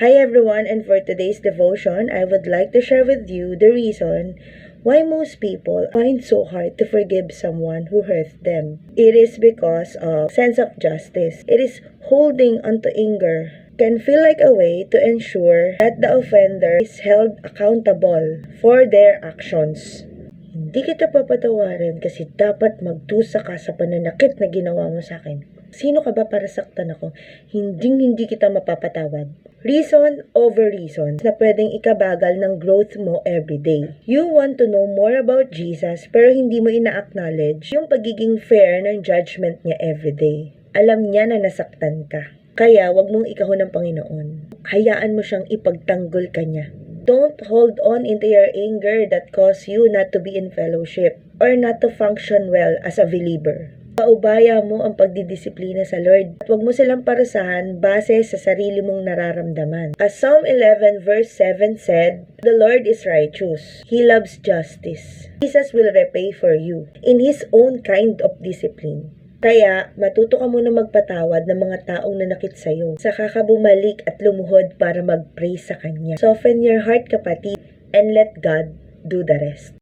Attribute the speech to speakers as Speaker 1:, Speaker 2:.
Speaker 1: Hi everyone, and for today's devotion, I would like to share with you the reason why most people find so hard to forgive someone who hurt them. It is because of sense of justice. It is holding onto anger can feel like a way to ensure that the offender is held accountable for their actions. Hindi kita papatawarin kasi dapat magdusa ka sa pananakit na ginawa mo sa akin. Sino ka ba para saktan ako? Hindi kita mapapatawad. Reason over reason na pwedeng ikabagal ng growth mo everyday. You want to know more about Jesus pero hindi mo ina-acknowledge yung pagiging fair ng judgment niya everyday. Alam niya na nasaktan ka. Kaya wag mong ikahon ng Panginoon. Hayaan mo siyang ipagtanggol ka niya. Don't hold on into your anger that cause you not to be in fellowship or not to function well as a believer. Paubaya mo ang pagdidisiplina sa Lord at huwag mo silang parusahan base sa sarili mong nararamdaman. As Psalm 11 verse 7 said, "The Lord is righteous. He loves justice. Jesus will repay for you in His own kind of discipline." Kaya, matuto ka muna magpatawad ng mga taong nanakit sa'yo. Saka ka bumalik at lumuhod para mag-pray sa Kanya. Soften your heart, kapatid, and let God do the rest.